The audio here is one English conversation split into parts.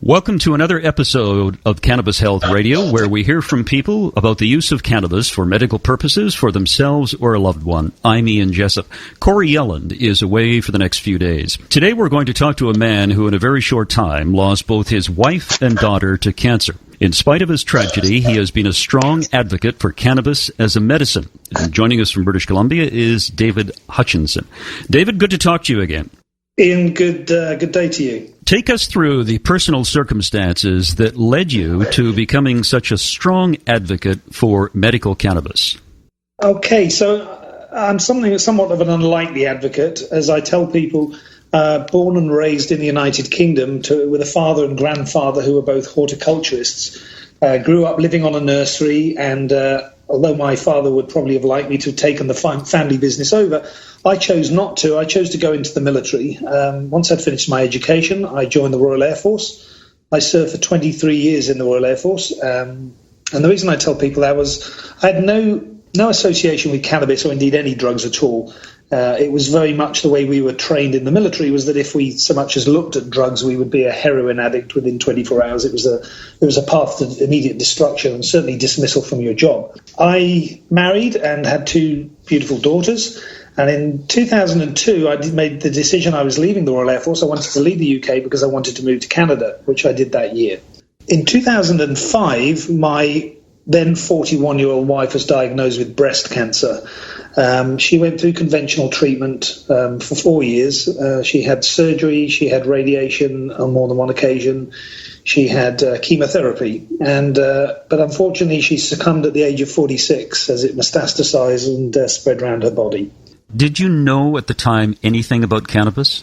Welcome to another episode of Cannabis Health Radio, where we hear from people about the use of cannabis for medical purposes for themselves or a loved one. I'm Ian Jessup. Corey Yelland is away for the next few days. Today we're going to talk to a man who in a very short time lost both his wife and daughter to cancer. In spite of his tragedy, he has been a strong advocate for cannabis as a medicine. And joining us from British Columbia is David Hutchinson. David, good to talk to you again. Ian, good day to you. Take us through the personal circumstances that led you to becoming such a strong advocate for medical cannabis. Okay, so I'm somewhat of an unlikely advocate, as I tell people, born and raised in the United Kingdom with a father and grandfather who were both horticulturists. Grew up living on a nursery, and although my father would probably have liked me to have taken the family business over, I chose not to. I chose to go into the military. Once I'd finished my education, I joined the Royal Air Force. I served for 23 years in the Royal Air Force. And the reason I tell people that was I had no association with cannabis or indeed any drugs at all. It was very much the way we were trained in the military, was that if we so much as looked at drugs, we would be a heroin addict within 24 hours. It was a path to immediate destruction and certainly dismissal from your job. I married and had two beautiful daughters. And in 2002, I made the decision I was leaving the Royal Air Force. I wanted to leave the UK because I wanted to move to Canada, which I did that year. In 2005, my then 41-year-old wife was diagnosed with breast cancer. She went through conventional treatment for 4 years. She had surgery, she had radiation on more than one occasion, she had chemotherapy, but unfortunately she succumbed at the age of 46 as it metastasized and spread around her body. Did you know at the time anything about cannabis?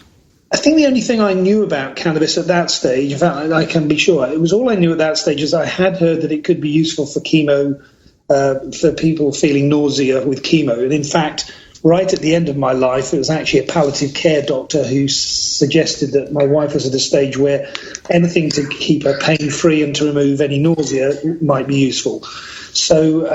I think the only thing I knew about cannabis at that stage, in fact, I can be sure, it was all I knew at that stage is I had heard that it could be useful for chemo, for people feeling nausea with chemo. And in fact, right at the end of my life, it was actually a palliative care doctor who suggested that my wife was at a stage where anything to keep her pain-free and to remove any nausea might be useful. So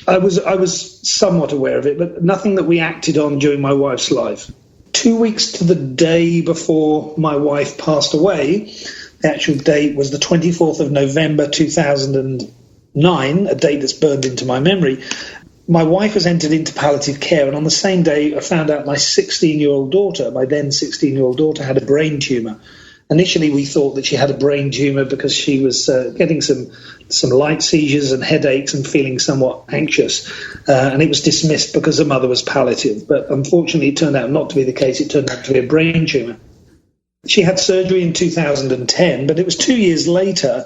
I was somewhat aware of it, but nothing that we acted on during my wife's life. 2 weeks to the day before my wife passed away, the actual date was the 24th of November 2009, a date that's burned into my memory. My wife was entered into palliative care, and on the same day I found out my 16-year-old daughter, my then 16-year-old daughter, had a brain tumour. Initially, we thought that she had a brain tumour because she was getting some light seizures and headaches and feeling somewhat anxious. And it was dismissed because her mother was palliative. But unfortunately, it turned out not to be the case. It turned out to be a brain tumour. She had surgery in 2010, but it was 2 years later,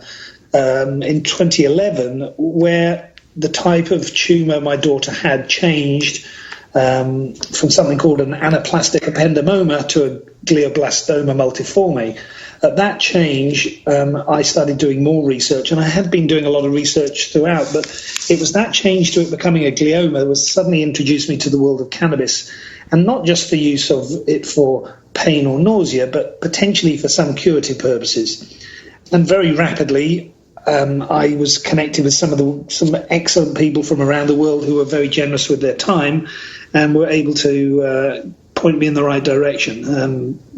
in 2011, where the type of tumour my daughter had changed from something called an anaplastic ependymoma to a glioblastoma multiforme. At that change, I started doing more research, and I had been doing a lot of research throughout, but it was that change to it becoming a glioma that was suddenly introduced me to the world of cannabis, and not just the use of it for pain or nausea, but potentially for some curative purposes. And very rapidly, I was connected with some excellent people from around the world who were very generous with their time and were able to point me in the right direction.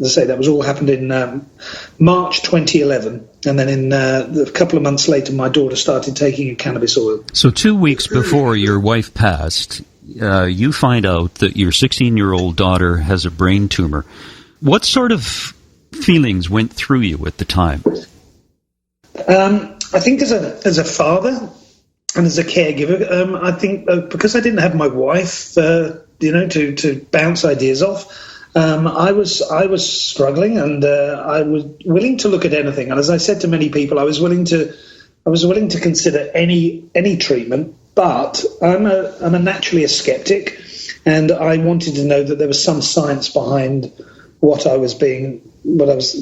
As I say, that was all happened in March 2011. And then in a couple of months later, my daughter started taking a cannabis oil. So 2 weeks before your wife passed, you find out that your 16-year-old daughter has a brain tumor. What sort of feelings went through you at the time? I think as a father and as a caregiver, I think because I didn't have my wife, to bounce ideas off, I was struggling, and I was willing to look at anything. And as I said to many people, I was willing to consider any treatment. But I'm naturally a skeptic, and I wanted to know that there was some science behind what I was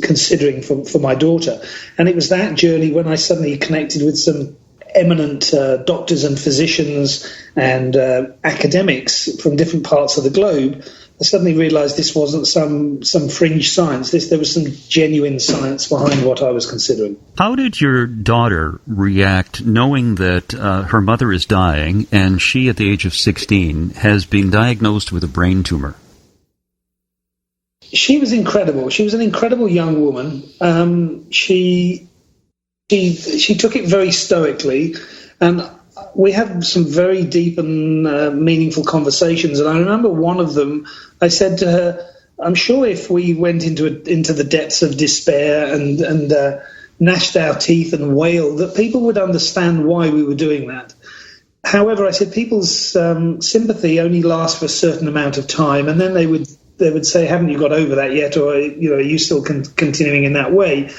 considering for my daughter. And it was that journey when I suddenly connected with some eminent doctors and physicians and academics from different parts of the globe. I suddenly realized this wasn't some fringe science. There was some genuine science behind what I was considering. How did your daughter react knowing that her mother is dying and she, at the age of 16, has been diagnosed with a brain tumor? She was incredible. She was an incredible young woman. She took it very stoically, and we had some very deep and meaningful conversations. And I remember one of them, I said to her, I'm sure if we went into the depths of despair and gnashed our teeth and wailed, that people would understand why we were doing that. However, I said people's sympathy only lasts for a certain amount of time, and then they would say, haven't you got over that yet? Or, are you still continuing in that way?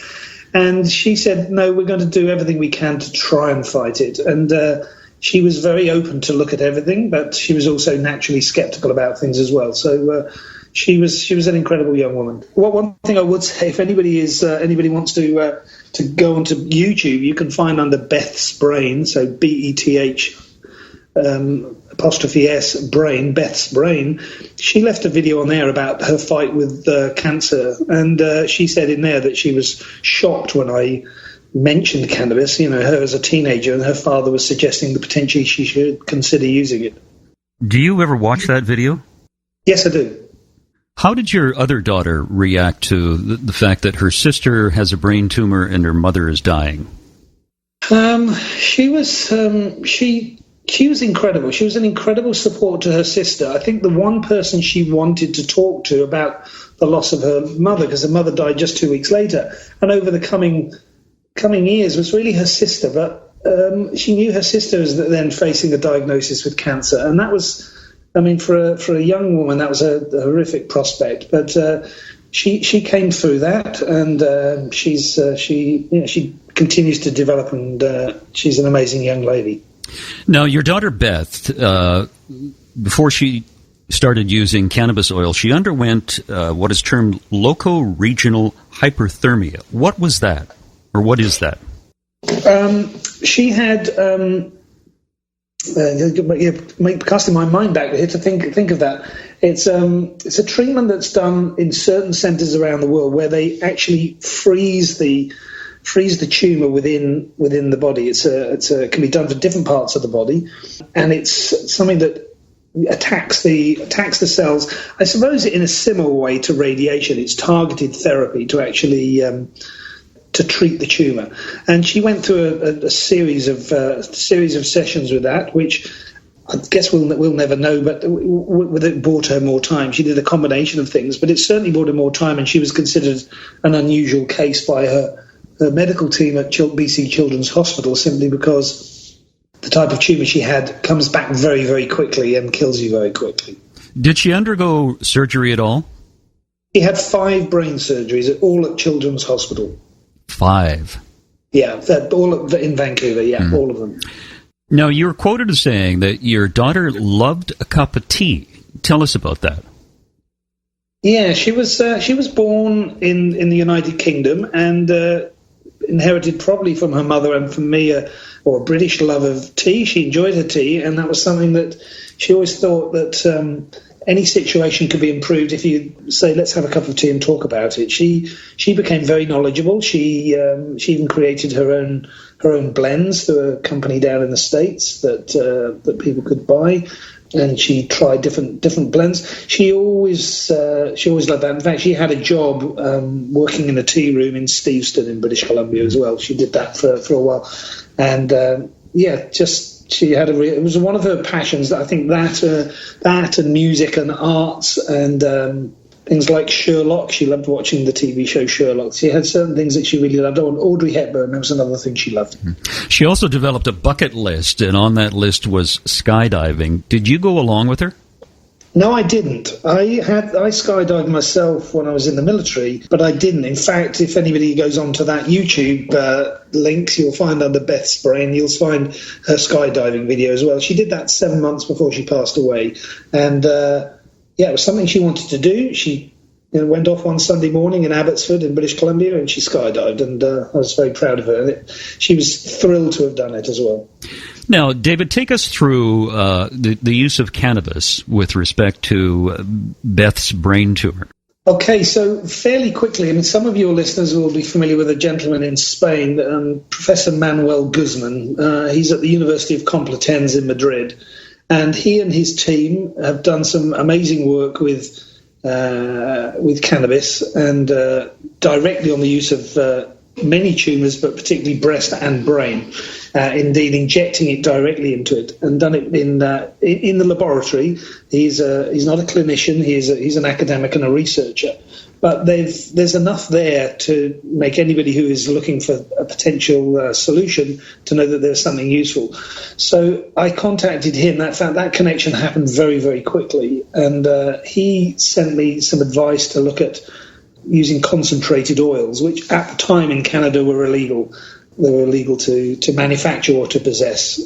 And she said, no, we're going to do everything we can to try and fight it. And she was very open to look at everything, but she was also naturally skeptical about things as well. So she was an incredible young woman. One thing I would say, if anybody wants to go onto YouTube, you can find under Beth's Brain, so BETH apostrophe S brain, Beth's Brain. She left a video on there about her fight with cancer, and she said in there that she was shocked when I mentioned cannabis, her as a teenager, and her father was suggesting that potentially she should consider using it. Do you ever watch that video? Yes, I do. How did your other daughter react to the fact that her sister has a brain tumor and her mother is dying? She was incredible. She was an incredible support to her sister. I think the one person she wanted to talk to about the loss of her mother, because her mother died just 2 weeks later, and over the coming years, was really her sister. But she knew her sister was then facing a diagnosis with cancer, and that was, for a young woman, that was a horrific prospect. But she came through that, and she continues to develop, and she's an amazing young lady. Now, your daughter Beth, before she started using cannabis oil, she underwent what is termed loco-regional hyperthermia. What was that, or what is that? She had casting my mind back here to think of that. It's a treatment that's done in certain centres around the world where they actually freeze the tumour within the body. It can be done for different parts of the body, and it's something that attacks the cells. I suppose in a similar way to radiation. It's targeted therapy to actually to treat the tumour. And she went through a series of sessions with that, which I guess we'll never know, but it bought her more time. She did a combination of things, but it certainly bought her more time, and she was considered an unusual case by her medical team at BC Children's Hospital, simply because the type of tumour she had comes back very, very quickly and kills you very quickly. Did she undergo surgery at all? She had 5 brain surgeries, all at Children's Hospital. 5? Yeah, all in Vancouver, yeah, all of them. Now, you're quoted as saying that your daughter loved a cup of tea. Tell us about that. Yeah, she was born in the United Kingdom and inherited probably from her mother and from me a British love of tea. She enjoyed her tea, and that was something that she always thought that any situation could be improved if you say, let's have a cup of tea and talk about it. She became very knowledgeable. She even created her own blends through a company down in the States that people could buy. And she tried different blends. She always loved that. In fact, she had a job working in a tea room in Steveston in British Columbia as well. She did that for a while, and she had it was one of her passions. That I think that and music and arts and things like Sherlock. She loved watching the TV show Sherlock. She had certain things that she really loved. Oh, and Audrey Hepburn, that was another thing she loved. She also developed a bucket list, and on that list was skydiving. Did you go along with her? No, I didn't. I skydived myself when I was in the military, but I didn't. In fact, if anybody goes onto that YouTube links, you'll find under Beth's Brain, you'll find her skydiving video as well. She did that 7 months before she passed away, and it was something she wanted to do. She went off one Sunday morning in Abbotsford in British Columbia, and she skydived, and I was very proud of her. And she was thrilled to have done it as well. Now, David, take us through the use of cannabis with respect to Beth's brain tumor. Okay, so fairly quickly, some of your listeners will be familiar with a gentleman in Spain, Professor Manuel Guzman. He's at the University of Complutense in Madrid. And he and his team have done some amazing work with with cannabis, and directly on the use of many tumours, but particularly breast and brain. Indeed, injecting it directly into it, and done it in the laboratory. He's not a clinician. He's an academic and a researcher. But there's enough there to make anybody who is looking for a potential solution to know that there's something useful. So I contacted him. That connection happened very, very quickly, and he sent me some advice to look at using concentrated oils, which at the time in Canada were illegal. They were illegal to manufacture or to possess.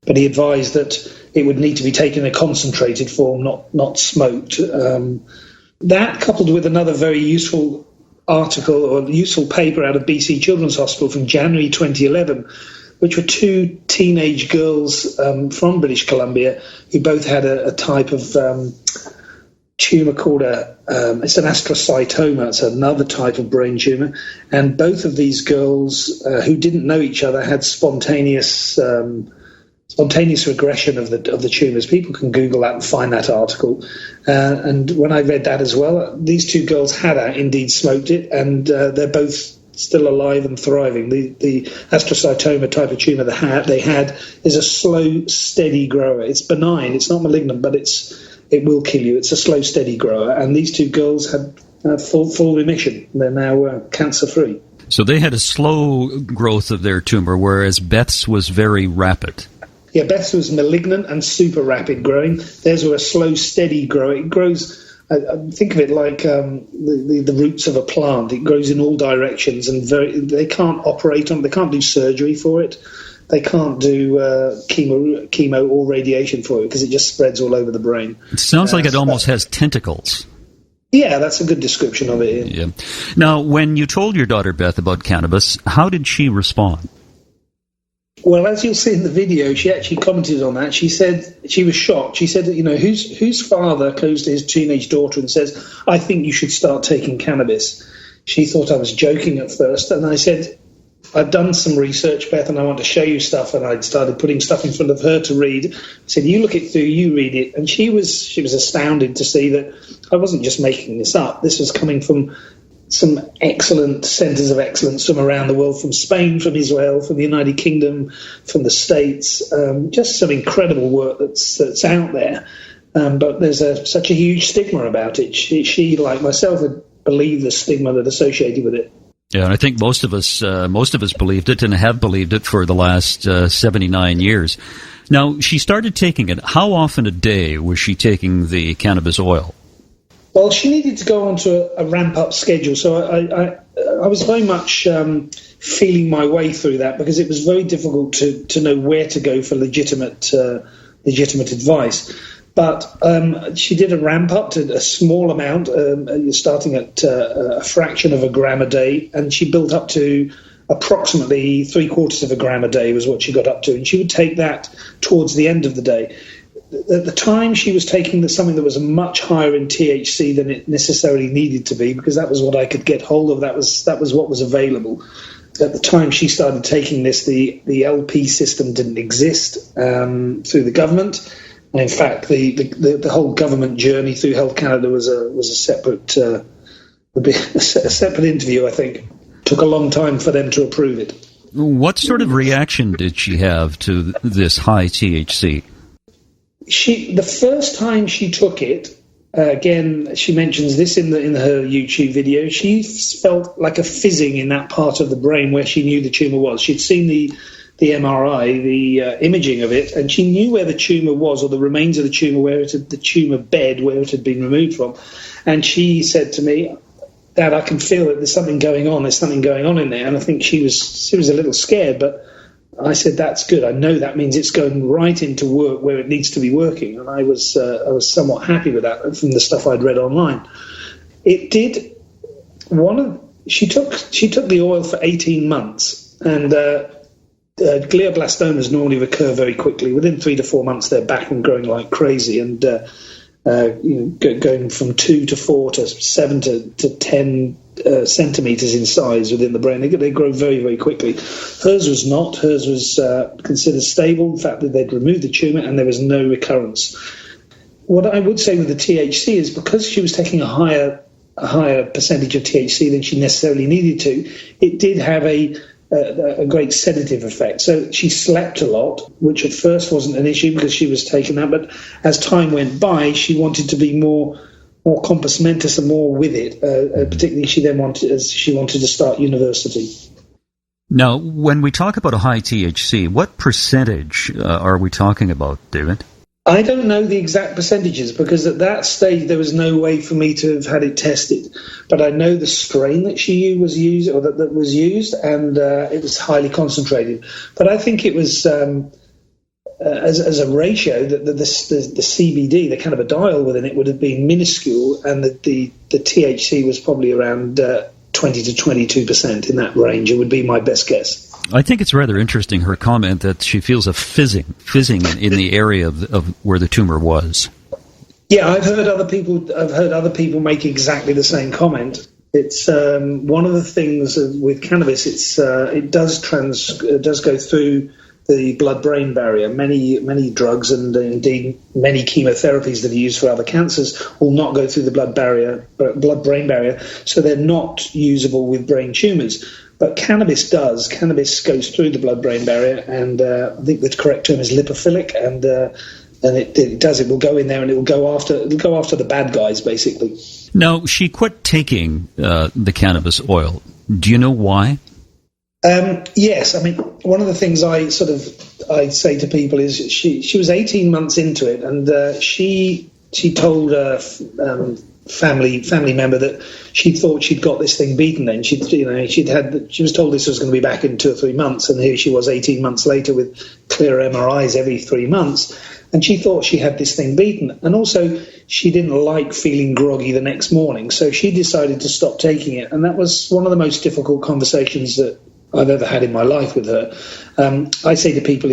But he advised that it would need to be taken in a concentrated form, not smoked. That, coupled with another very useful article or useful paper out of BC Children's Hospital from January 2011, which were two teenage girls from British Columbia who both had a type of tumour called it's an astrocytoma. It's another type of brain tumour, and both of these girls who didn't know each other had spontaneous regression of the tumours. People can Google that and find that article. And when I read that as well, these two girls had indeed smoked it, and they're both still alive and thriving. The astrocytoma type of tumour they had is a slow, steady grower. It's benign. It's not malignant, but it will kill you. It's a slow, steady grower. And these two girls had full remission. They're now cancer-free. So they had a slow growth of their tumor, whereas Beth's was very rapid. Yeah, Beth's was malignant and super rapid growing. Theirs were a slow, steady grow. It grows, think of it like the roots of a plant. It grows in all directions, and they can't operate on. They can't do surgery for it. They can't do chemo or radiation for it because it just spreads all over the brain. It sounds like it almost has tentacles. Yeah, that's a good description of it. Yeah. Now, when you told your daughter Beth about cannabis, how did she respond? Well, as you'll see in the video, she actually commented on that. She said she was shocked. She said that, whose father goes to his teenage daughter and says, "I think you should start taking cannabis." She thought I was joking at first, and I said, "I've done some research, Beth, and I want to show you stuff." And I'd started putting stuff in front of her to read. I said, "You look it through, you read it." And she was astounded to see that I wasn't just making this up. This was coming from some excellent centres of excellence from around the world, from Spain, from Israel, from the United Kingdom, from the States. Just some incredible work that's out there. But there's such a huge stigma about it. She, like myself, had believed the stigma that associated with it. Yeah, and I think most of us believed it and have believed it for the last 79 years. Now, she started taking it. How often a day was she taking the cannabis oil? Well, she needed to go onto a ramp-up schedule, so I was very much feeling my way through that because it was very difficult to know where to go for legitimate advice. But she did a ramp-up to a small amount, starting at a fraction of a gram a day, and she built up to approximately 3/4 of a gram a day was what she got up to, and she would take that towards the end of the day. At the time, she was taking something that was much higher in THC than it necessarily needed to be, because that was what I could get hold of. That was what was available. At the time she started taking this, the LP system didn't exist through the government. And in fact, the whole government journey through Health Canada was a separate interview, I think. Took a long time for them to approve it. What sort of reaction did she have to this high THC? The first time she took it, again, she mentions this in her YouTube video, she felt like a fizzing in that part of the brain where she knew the tumour was. She'd seen the MRI, the imaging of it, and she knew where the tumour was, or the remains of the tumour, the tumour bed where it had been removed from. And she said to me, "Dad, I can feel that there's something going on. There's something going on in there." And I think she was a little scared, but I said, "That's good. I know that means it's going right into work where it needs to be working." And I was somewhat happy with that from the stuff I'd read online. It did. She took the oil for 18 months, and glioblastomas normally recur very quickly. Within 3 to 4 months, they're back and growing like crazy, and going from 2 to 4 to 7 to 10 centimeters in size within the brain. They grow very, very quickly. Hers was not. Hers was considered stable. The fact that they'd removed the tumour and there was no recurrence. what I would say with the THC is because she was taking a higher percentage of THC than she necessarily needed to, it did have a great sedative effect. So she slept a lot, which at first wasn't an issue because she was taking that. But as time went by, she wanted to be more compos mentis and more with it. Particularly, she wanted to start university. Now, when we talk about a high THC, what percentage are we talking about, David? I don't know the exact percentages because at that stage there was no way for me to have had it tested. But I know the strain that she was used, or that was used, and it was highly concentrated. But I think it was as a ratio that the CBD, the cannabidiol within it, would have been minuscule, and the THC was probably around 20 to 22% in that range. It would be my best guess. I think it's rather interesting, her comment that she feels a fizzing in the area of where the tumor was. Yeah, I've heard other people make exactly the same comment. It's one of the things with cannabis. It does go through the blood-brain barrier. Many drugs and indeed many chemotherapies that are used for other cancers will not go through the blood-brain barrier, so they're not usable with brain tumors. But cannabis does. Cannabis goes through the blood-brain barrier, and I think the correct term is lipophilic, and it does. It will go in there, and it will go after the bad guys, basically. Now, she quit taking the cannabis oil. Do you know why? Yes, I mean, one of the things I say to people is she was 18 months into it, and she told a family member that she thought she'd got this thing beaten. Then she was told this was going to be back in 2 or 3 months, and here she was 18 months later with clear MRIs every 3 months, and she thought she had this thing beaten. And also, she didn't like feeling groggy the next morning, so she decided to stop taking it, and that was one of the most difficult conversations that I've ever had in my life with her. I say to people,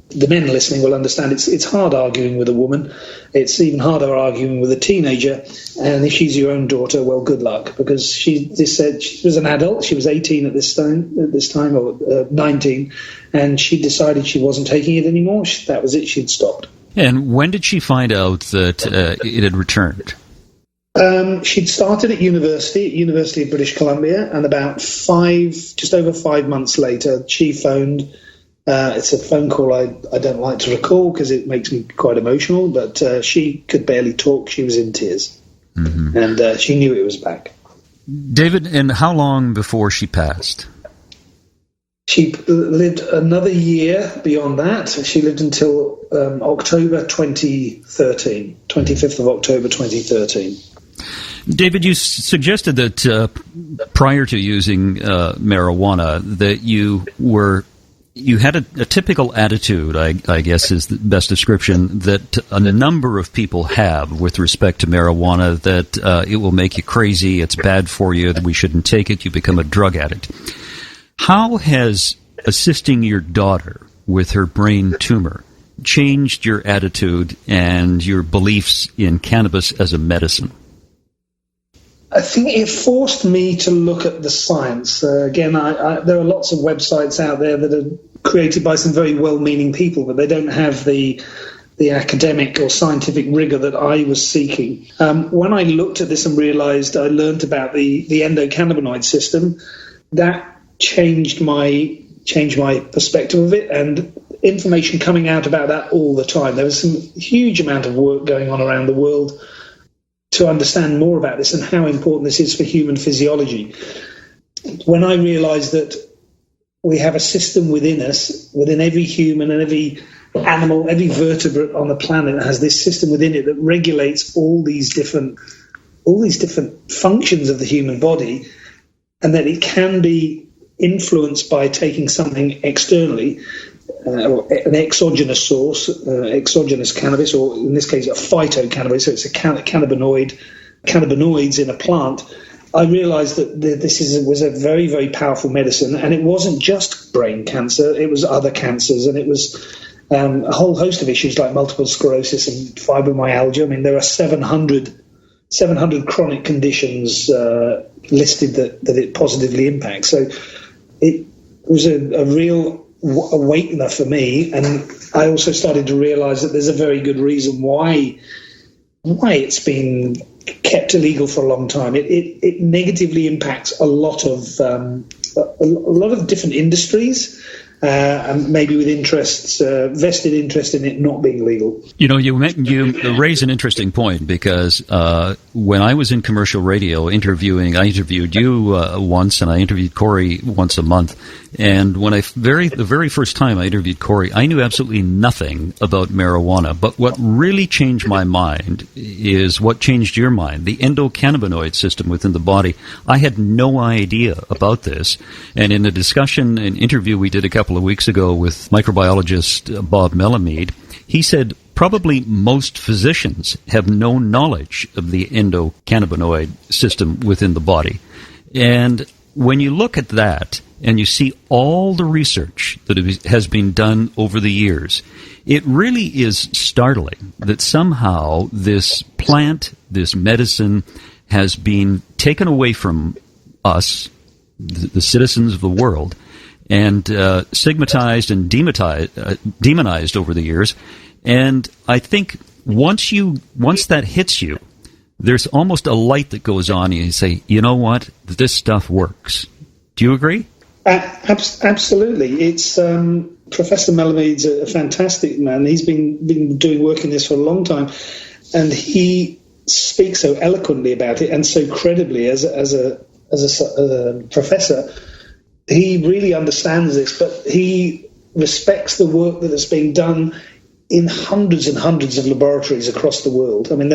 the men listening will understand, it's hard arguing with a woman. It's even harder arguing with a teenager. And if she's your own daughter, well, good luck, because she just said she was an adult. She was 18 at this time, or 19, and she decided she wasn't taking it anymore. That was it. She'd stopped. And when did she find out that it had returned? She'd started at University of British Columbia, and just over 5 months later, she phoned. It's a phone call I don't like to recall because it makes me quite emotional, but she could barely talk. She was in tears, and she knew it was back. David, and how long before she passed? She lived another year beyond that. She lived until October 2013, 25th of October 2013. David, you suggested that prior to using marijuana that you had a typical attitude, I guess is the best description, that a number of people have with respect to marijuana, that it will make you crazy, it's bad for you, that we shouldn't take it, you become a drug addict. How has assisting your daughter with her brain tumor changed your attitude and your beliefs in cannabis as a medicine? I think it forced me to look at the science. Again, there are lots of websites out there that are created by some very well-meaning people, but they don't have the academic or scientific rigor that I was seeking. When I looked at this and realized I learned about the endocannabinoid system, that changed my perspective of it, and information coming out about that all the time. There was some huge amount of work going on around the world to understand more about this and how important this is for human physiology. When I realized that we have a system within us, within every human and every animal, every vertebrate on the planet has this system within it that regulates all these different functions of the human body, and that it can be influenced by taking something externally, an exogenous source, exogenous cannabis, or in this case a phytocannabis, so it's a cannabinoids in a plant. I realized that this was a very, very powerful medicine, and it wasn't just brain cancer, it was other cancers, and it was a whole host of issues like multiple sclerosis and fibromyalgia. I mean, there are 700 chronic conditions listed that it positively impacts. So it was a real awakener for me, and I also started to realize that there's a very good reason why why it's been kept illegal for a long time. It negatively impacts a lot of different industries, and maybe with vested interest in it not being legal. You know, you raise an interesting point, because when I was in commercial radio I interviewed you once, and I interviewed Corey once a month. And when the very first time I interviewed Corey, I knew absolutely nothing about marijuana. But what really changed my mind is what changed your mind: the endocannabinoid system within the body. I had no idea about this. And in an interview we did a couple of weeks ago with microbiologist Bob Melamede, he said probably most physicians have no knowledge of the endocannabinoid system within the body. And when you look at that and you see all the research that has been done over the years, it really is startling that somehow this plant, this medicine, has been taken away from us, the citizens of the world, and stigmatized and demonized over the years. And I think once that hits you, there's almost a light that goes on, and you say, you know what, this stuff works. Do you agree? Absolutely. It's Professor Melamede's a fantastic man. He's been doing work in this for a long time, and he speaks so eloquently about it and so credibly as a professor. He really understands this, but he respects the work that has been done in hundreds and hundreds of laboratories across the world. I mean,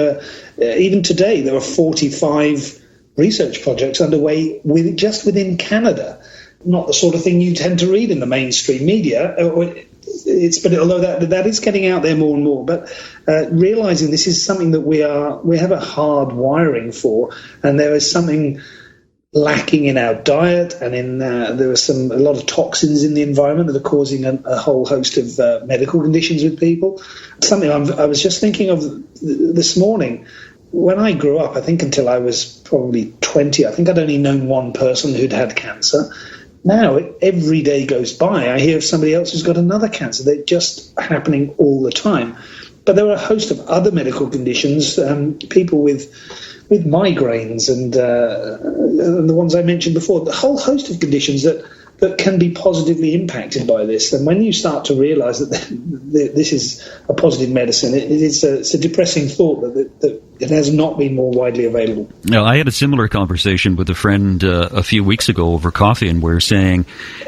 even today there are 45 research projects underway within Canada. Not the sort of thing you tend to read in the mainstream media. But although that is getting out there more and more, but realizing this is something that we have a hard wiring for, and there is something lacking in our diet, and there are a lot of toxins in the environment that are causing a whole host of medical conditions with people. Something I was just thinking of this morning. When I grew up, I think until I was probably 20, I think I'd only known one person who'd had cancer. Now, every day goes by, I hear of somebody else who's got another cancer. They're just happening all the time. But there are a host of other medical conditions, people with migraines and the ones I mentioned before, the whole host of conditions that can be positively impacted by this. And when you start to realize that this is a positive medicine, it's a depressing thought that it has not been more widely available. Now, I had a similar conversation with a friend a few weeks ago over coffee, and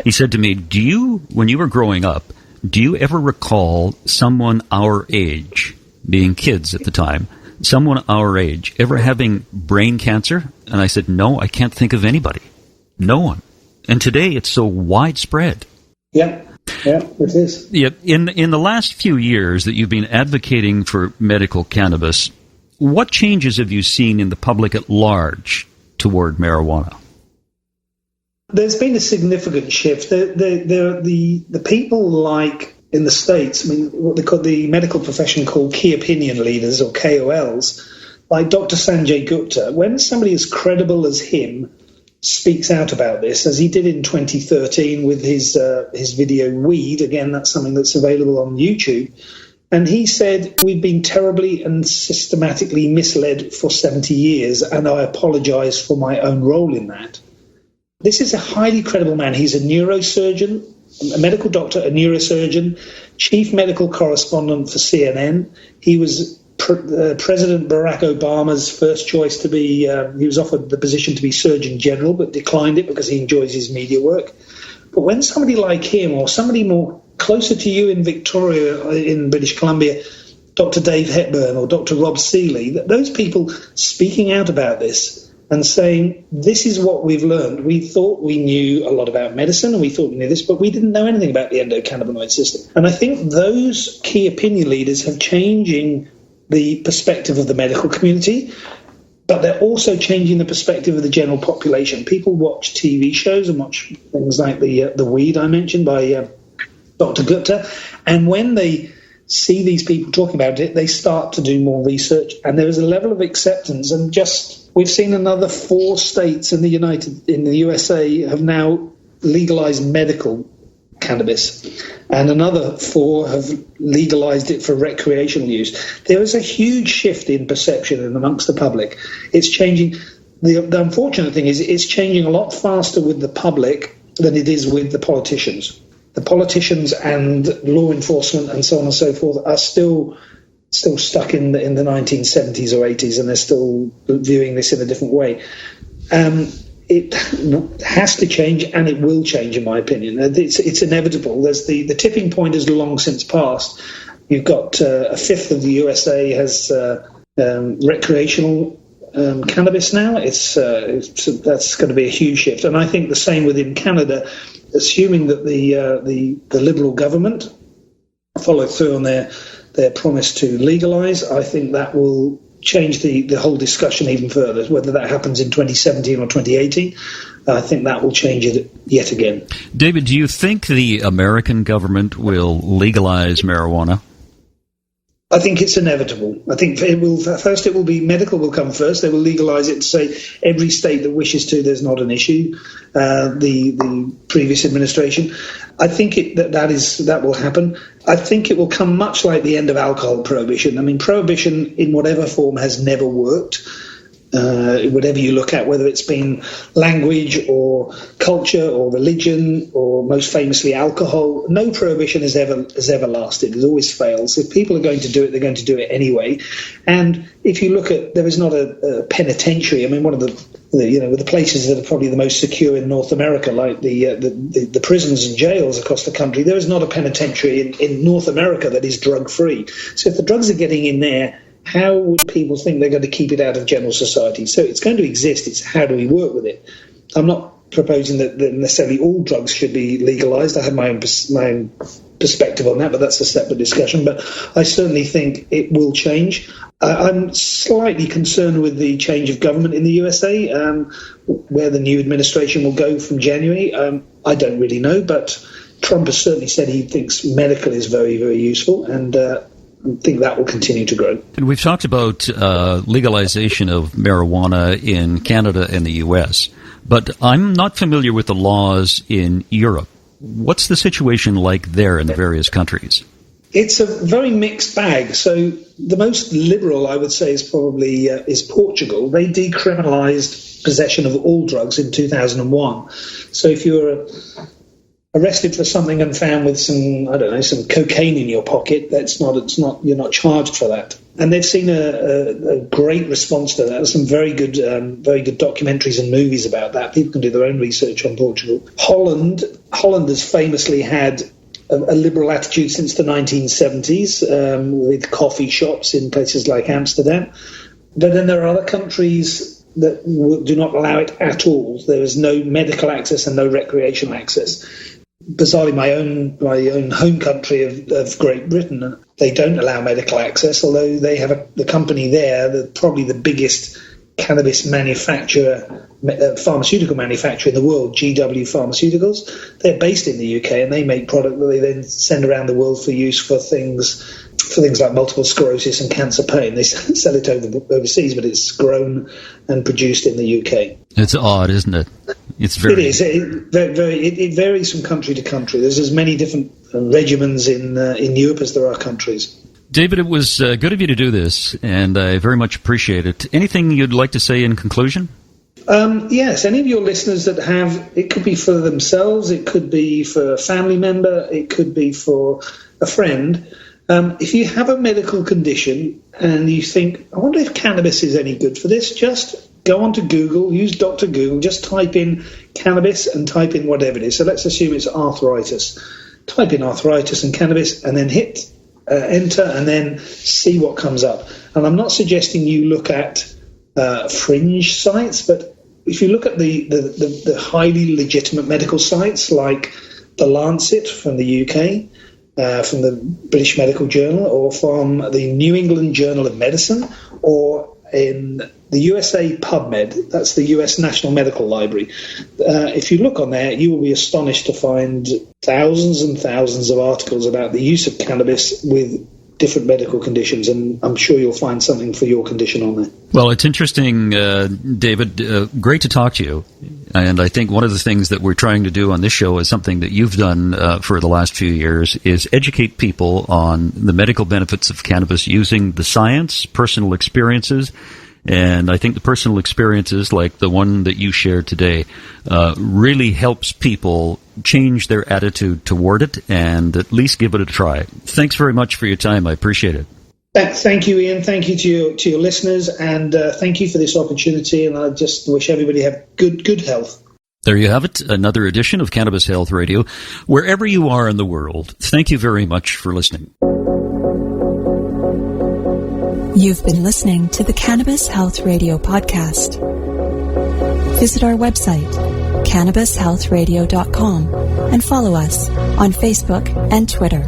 he said to me, when you were growing up, do you ever recall someone our age, being kids at the time, someone our age, ever having brain cancer? And I said, no, I can't think of anybody. No one. And today it's so widespread. Yeah, it is. Yeah, in the last few years that you've been advocating for medical cannabis, what changes have you seen in the public at large toward marijuana? There's been a significant shift. The people like in the States, I mean, what the medical profession called key opinion leaders or KOLs, like Dr. Sanjay Gupta. When somebody as credible as him speaks out about this, as he did in 2013 with his video Weed, again, that's something that's available on YouTube, and he said, we've been terribly and systematically misled for 70 years, and I apologize for my own role in that. This is a highly credible man. He's a neurosurgeon, a medical doctor, a neurosurgeon, chief medical correspondent for CNN. He was President Barack Obama's first choice to be, he was offered the position to be Surgeon General, but declined it because he enjoys his media work. But when somebody like him, or somebody more closer to you in Victoria, in British Columbia, Dr. Dave Hepburn or Dr. Rob Seeley, those people speaking out about this and saying, this is what we've learned. We thought we knew a lot about medicine and we thought we knew this, but we didn't know anything about the endocannabinoid system. And I think those key opinion leaders have changing the perspective of the medical community, but they're also changing the perspective of the general population. People watch TV shows and watch things like the Weed I mentioned by Dr. Gupta, and when they see these people talking about it, they start to do more research, and there is a level of acceptance. And we've seen another 4 states in the USA have now legalized medical cannabis, and another 4 have legalized it for recreational use. There is a huge shift in perception amongst the public. It's changing. The unfortunate thing is it's changing a lot faster with the public than it is with the politicians. The politicians and law enforcement and so on and so forth are still stuck in the 1970s or 80s, and they're still viewing this in a different way. It has to change, and it will change, in my opinion. It's inevitable. There's the tipping point has long since passed. You've got a fifth of the USA has recreational cannabis now. That's going to be a huge shift, and I think the same within Canada. Assuming that the Liberal government follow through on their promise to legalise, I think that will change the whole discussion even further. Whether that happens in 2017 or 2018, I think that will change it yet again. David, do you think the American government will legalise marijuana? I think it's inevitable. I think it will be medical will come first. They will legalise it to say every state that wishes to, there's not an issue. The previous administration, I think that will happen. I think it will come much like the end of alcohol prohibition. I mean, prohibition in whatever form has never worked. Whatever you look at, whether it's been language or culture or religion or most famously alcohol, no prohibition has ever lasted. It always fails. If people are going to do it, they're going to do it anyway. And if you look at, there is not a penitentiary. I mean, one of the places that are probably the most secure in North America, like the prisons and jails across the country, there is not a penitentiary in North America that is drug free. So if the drugs are getting in there, how would people think they're going to keep it out of general society? So it's going to exist. It's how do we work with it? I'm not proposing that necessarily all drugs should be legalised. I have my own perspective on that, but that's a separate discussion. But I certainly think it will change. I'm slightly concerned with the change of government in the USA, where the new administration will go from January. I don't really know, but Trump has certainly said he thinks medical is very, very useful, and I think that will continue to grow. And we've talked about legalization of marijuana in Canada and the U.S., but I'm not familiar with the laws in Europe. What's the situation like there in the various countries? It's a very mixed bag. So the most liberal, I would say, is probably is Portugal. They decriminalized possession of all drugs in 2001. So if you're arrested for something and found with some cocaine in your pocket, you're not charged for that. And they've seen a great response to that. There's some very good documentaries and movies about that. People can do their own research on Portugal. Holland has famously had a liberal attitude since the 1970s, with coffee shops in places like Amsterdam. But then there are other countries that do not allow it at all. There is no medical access and no recreational access. Bizarrely, my own home country of Great Britain, they don't allow medical access, although they have the company there, probably the biggest cannabis manufacturer, pharmaceutical manufacturer in the world, GW Pharmaceuticals. They're based in the UK, and they make product that they then send around the world for use for things like multiple sclerosis and cancer pain. They sell it overseas, but it's grown and produced in the UK. It's odd, isn't it? It is. It varies from country to country. There's as many different regimens in Europe as there are countries. David, it was good of you to do this, and I very much appreciate it. Anything you'd like to say in conclusion? Yes, any of your listeners that it could be for themselves, it could be for a family member, it could be for a friend. If you have a medical condition and you think, I wonder if cannabis is any good for this, just go onto Google, use Dr. Google, just type in cannabis and type in whatever it is. So let's assume it's arthritis. Type in arthritis and cannabis and then hit enter and then see what comes up. And I'm not suggesting you look at fringe sites, but if you look at the highly legitimate medical sites like The Lancet from the UK, from the British Medical Journal, or from the New England Journal of Medicine, or in the USA PubMed, that's the US National Medical Library. If you look on there, you will be astonished to find thousands and thousands of articles about the use of cannabis with different medical conditions, and I'm sure you'll find something for your condition on there. Well, it's interesting, David. Great to talk to you. And I think one of the things that we're trying to do on this show is something that you've done for the last few years, is educate people on the medical benefits of cannabis using the science, personal experiences. And I think the personal experiences, like the one that you shared today, really helps people change their attitude toward it and at least give it a try. Thanks very much for your time. I appreciate it. Thank you, Ian. Thank you to your listeners, and thank you for this opportunity. And I just wish everybody have good health. There you have it, another edition of Cannabis Health Radio. Wherever you are in the world, thank you very much for listening. You've been listening to the Cannabis Health Radio podcast. Visit our website, cannabishealthradio.com, and follow us on Facebook and Twitter.